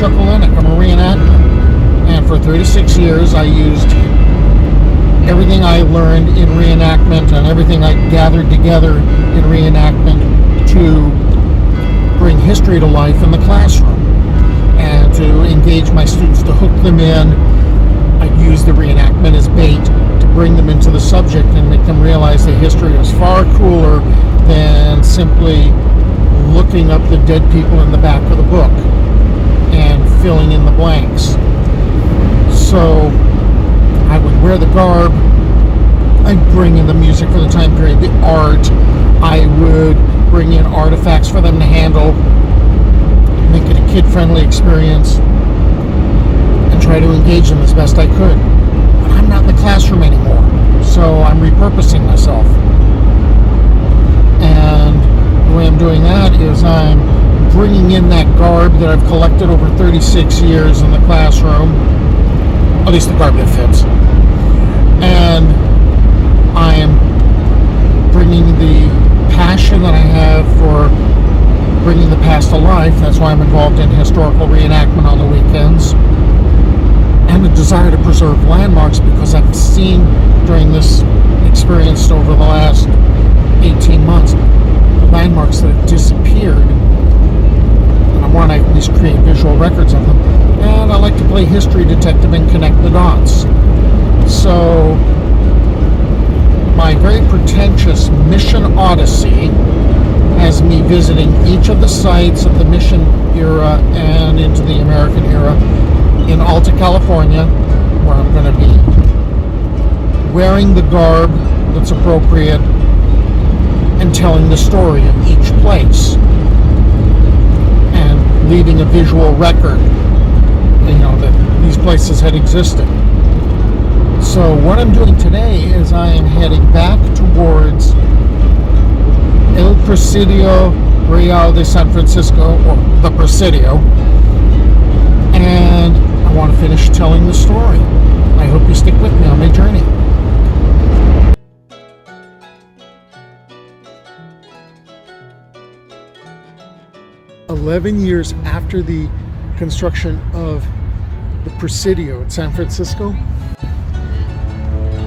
Chuckle Lennox. I'm a reenactor. And for 36 years, I used everything I learned in reenactment and everything I gathered together in reenactment to bring history to life in the classroom and to engage my students, to hook them in. I'd use the reenactment as bait to bring them into the subject and make them realize that history is far cooler than simply looking up the dead people in the back of the book and filling in the blanks. So I would wear the garb, I'd bring in the music for the time period, the art, I would bring in artifacts for them to handle, make it a kid-friendly experience, and try to engage them as best I could. But I'm not in the classroom anymore, so I'm repurposing myself. And the way I'm doing that is I'm bringing in that garb that I've collected over 36 years in the classroom, at least the garb that fits. And I'm bringing the passion that I have for bringing the past to life. That's why I'm involved in historical reenactment on the weekends. And the desire to preserve landmarks, because I've seen during this experience over the last 18 months, landmarks that have disappeared. And I want to at least create visual records of them. And I like to play history detective and connect the dots. So my very pretentious mission Odyssey has me visiting each of the sites of the mission era and into the American era in Alta California, where I'm going to be wearing the garb that's appropriate and telling the story of each place and leaving a visual record, that these places had existed. So what I'm doing today is I am heading back towards El Presidio Real de San Francisco, or the Presidio, and I want to finish telling the story. I hope you stick with me on my journey. "11 years after the construction of the Presidio at San Francisco,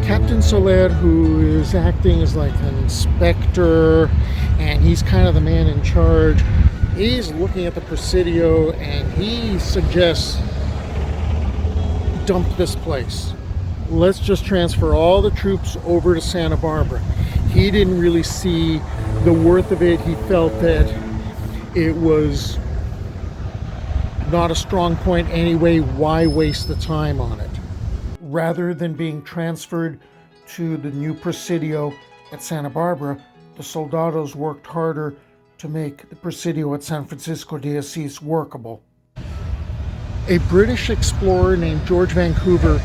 Captain Soler, who is acting as like an inspector, and he's kind of the man in charge, he's looking at the Presidio and he suggests, dump this place. Let's just transfer all the troops over to Santa Barbara. He didn't really see the worth of it. He felt that it was not a strong point anyway. Why waste the time on it? Rather than being transferred to the new Presidio at Santa Barbara, the soldados worked harder to make the Presidio at San Francisco de Asís workable. A British explorer named George Vancouver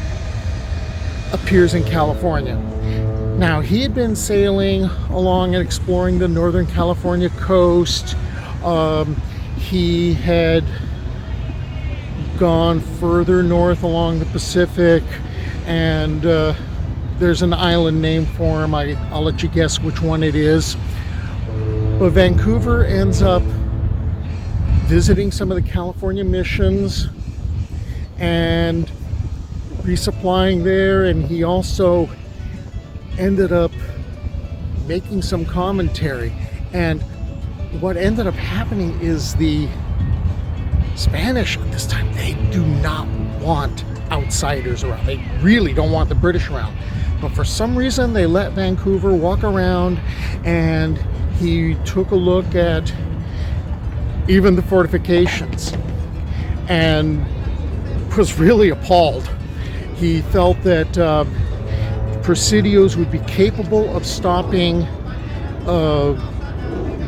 appears in California. Now, he had been sailing along and exploring the Northern California coast. He had gone further north along the Pacific, and there's an island named for him. I'll let you guess which one it is. But Vancouver ends up visiting some of the California missions and resupplying there, and he also ended up making some commentary. And what ended up happening is the Spanish at this time, they do not want outsiders around. They really don't want the British around. But for some reason, they let Vancouver walk around, and he took a look at even the fortifications and was really appalled. He felt that Presidios would be capable of stopping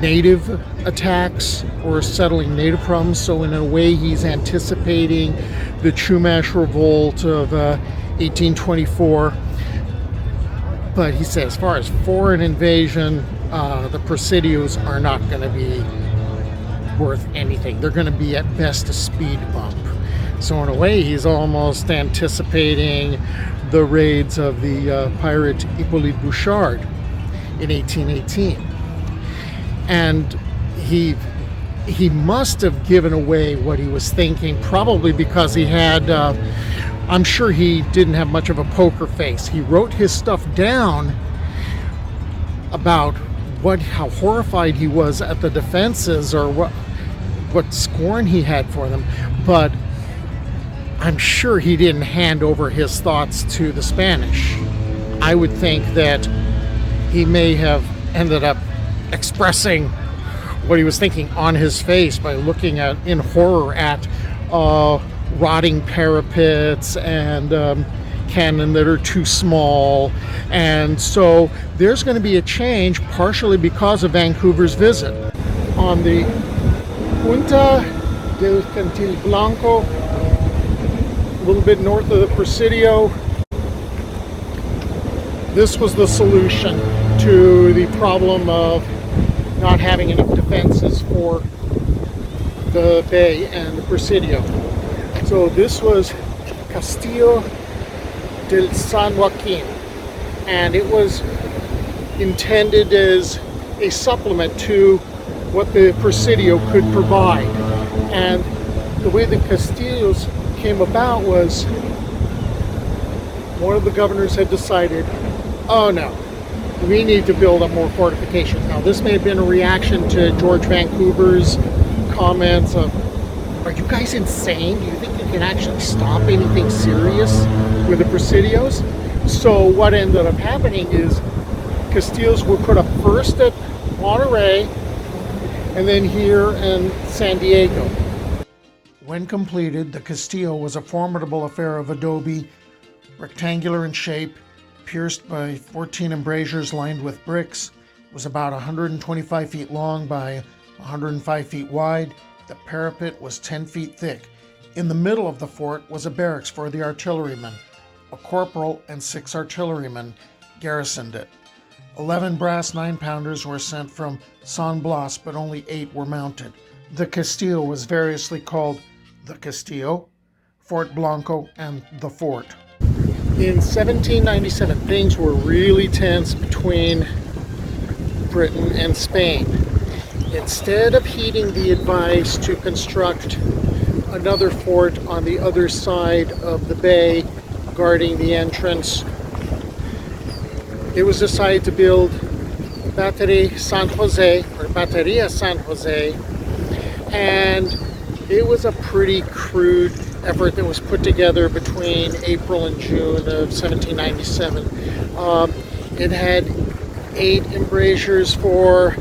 native attacks or settling native problems. So in a way, he's anticipating the Chumash revolt of 1824. But he said, as far as foreign invasion, the Presidios are not going to be worth anything. They're going to be at best a speed bump. So in a way, he's almost anticipating the raids of the pirate Hippolyte Bouchard in 1818. And he he must have given away what he was thinking, probably because he had, I'm sure he didn't have much of a poker face. He wrote his stuff down about how horrified he was at the defenses, or what scorn he had for them, but I'm sure he didn't hand over his thoughts to the Spanish. I would think that he may have ended up expressing what he was thinking on his face by looking in horror at rotting parapets and cannon that are too small. And so there's going to be a change, partially because of Vancouver's visit. On the Punta del Cantil Blanco, a little bit north of the Presidio, this was the solution to the problem of not having enough defenses for the bay and the Presidio. So this was Castillo Del San Joaquin, and it was intended as a supplement to what the Presidio could provide. And the way the Castillos came about was one of the governors had decided, oh no, we need to build up more fortifications. Now, this may have been a reaction to George Vancouver's comments of, are you guys insane? Do you think you can actually stop anything serious with the Presidios? So what ended up happening is Castillos were put up first at Monterey and then here in San Diego. When completed, the Castillo was a formidable affair of adobe, rectangular in shape, pierced by 14 embrasures lined with bricks. It was about 125 feet long by 105 feet wide. The parapet was 10 feet thick. In the middle of the fort was a barracks for the artillerymen. A corporal and 6 artillerymen garrisoned it. 11 brass 9-pounders were sent from San Blas, but only 8 were mounted. The Castillo was variously called the Castillo, Fort Blanco, and the Fort. In 1797, things were really tense between Britain and Spain. Instead of heeding the advice to construct another fort on the other side of the bay, guarding the entrance, it was decided to build Bateria San Jose, and it was a pretty crude effort that was put together between April and June of 1797. It had 8 embrasures for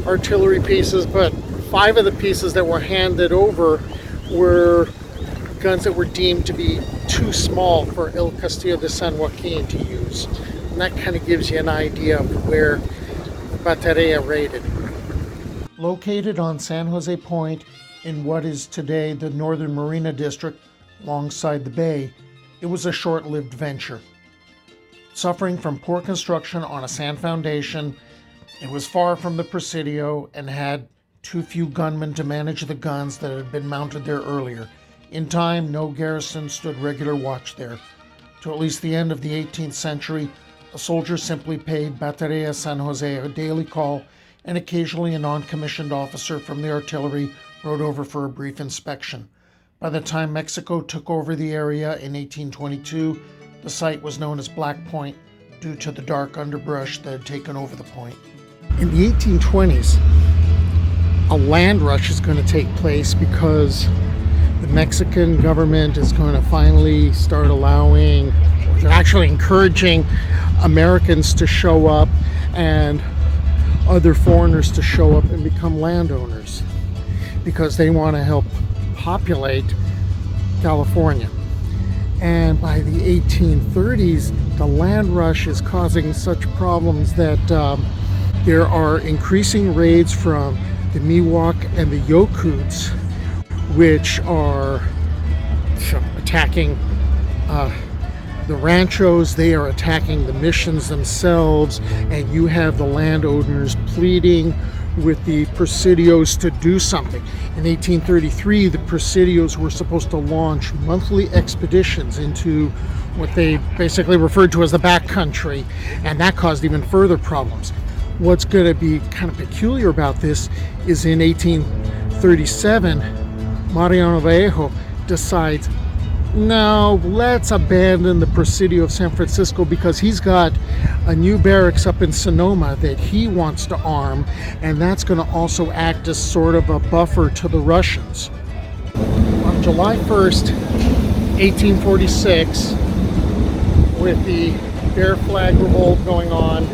artillery pieces, but 5 of the pieces that were handed over were guns that were deemed to be too small for El Castillo de San Joaquin to use. And that kind of gives you an idea of where Bateria raided. Located on San Jose Point in what is today the Northern Marina District alongside the bay, it was a short-lived venture. Suffering from poor construction on a sand foundation, it was far from the Presidio and had too few gunmen to manage the guns that had been mounted there earlier. In time, no garrison stood regular watch there. To at least the end of the 18th century, a soldier simply paid Bateria San Jose a daily call, and occasionally a non-commissioned officer from the artillery rode over for a brief inspection. By the time Mexico took over the area in 1822, the site was known as Black Point due to the dark underbrush that had taken over the point. In the 1820s, a land rush is going to take place because the Mexican government is going to finally start allowing, or they're actually encouraging Americans to show up and other foreigners to show up and become landowners because they want to help populate California. And by the 1830s, the land rush is causing such problems that there are increasing raids from the Miwok and the Yokuts, which are attacking the ranchos. They are attacking the missions themselves, and you have the landowners pleading with the Presidios to do something. In 1833, the Presidios were supposed to launch monthly expeditions into what they basically referred to as the backcountry, and that caused even further problems. What's going to be kind of peculiar about this is in 1833, 37, Mariano Vallejo decides, no, let's abandon the Presidio of San Francisco because he's got a new barracks up in Sonoma that he wants to arm, and that's going to also act as sort of a buffer to the Russians. On July 1st, 1846, with the Bear Flag Revolt going on,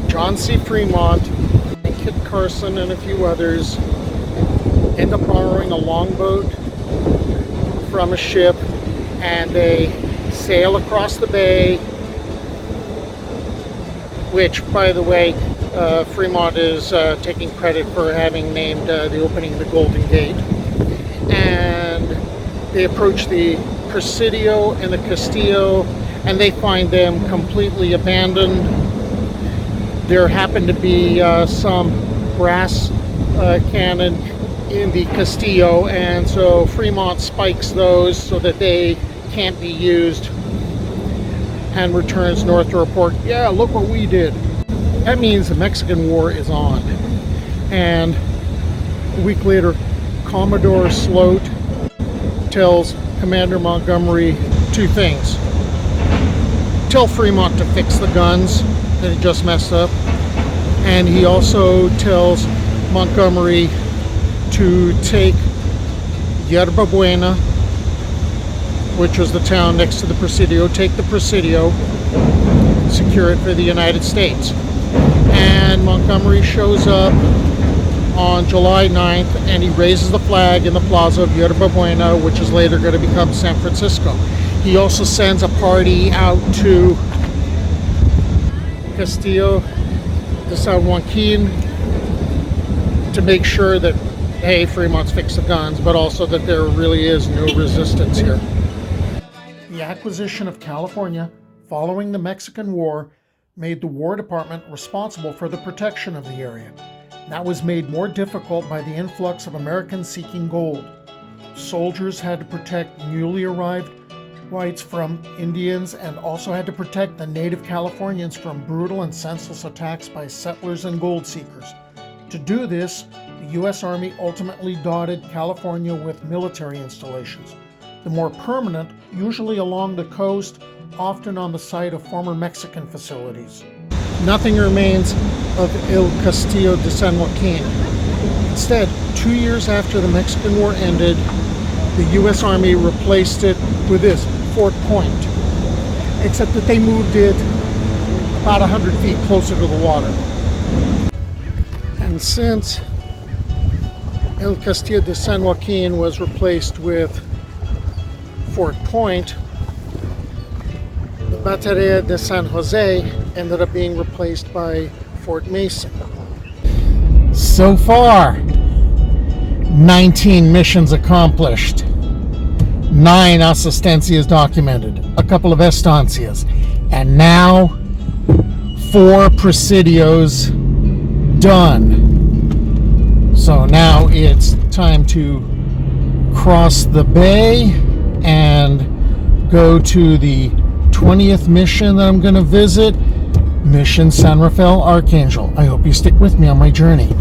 John C. Fremont and Kit Carson and a few others end up borrowing a longboat from a ship, and they sail across the bay, which, by the way, Fremont is taking credit for having named the opening the Golden Gate. And they approach the Presidio and the Castillo, and they find them completely abandoned. There happen to be some brass cannon in the Castillo, and so Fremont spikes those so that they can't be used, and returns north to report, yeah, look what we did. That means the Mexican War is on. And a week later, Commodore Sloat tells Commander Montgomery two things. Tell Fremont to fix the guns that he just messed up, and he also tells Montgomery to take Yerba Buena, which was the town next to the Presidio, take the Presidio, secure it for the United States. And Montgomery shows up on July 9th, and he raises the flag in the plaza of Yerba Buena, which is later going to become San Francisco. He also sends a party out to Castillo de San Joaquin to make sure that, hey, Fremont's fixed the guns, but also that there really is no resistance here. The acquisition of California following the Mexican War made the War Department responsible for the protection of the area. That was made more difficult by the influx of Americans seeking gold. Soldiers had to protect newly arrived whites from Indians, and also had to protect the native Californians from brutal and senseless attacks by settlers and gold seekers. To do this, the U.S. Army ultimately dotted California with military installations. The more permanent, usually along the coast, often on the site of former Mexican facilities. Nothing remains of El Castillo de San Joaquin. Instead, 2 years after the Mexican War ended, the U.S. Army replaced it with this, Fort Point, except that they moved it about 100 feet closer to the water. And since El Castillo de San Joaquin was replaced with Fort Point, the Batteria de San Jose ended up being replaced by Fort Mason. So far, 19 missions accomplished, 9 assistencias documented, a couple of estancias, and now 4 presidios done. So now it's time to cross the bay and go to the 20th mission that I'm going to visit, Mission San Rafael Archangel. I hope you stick with me on my journey.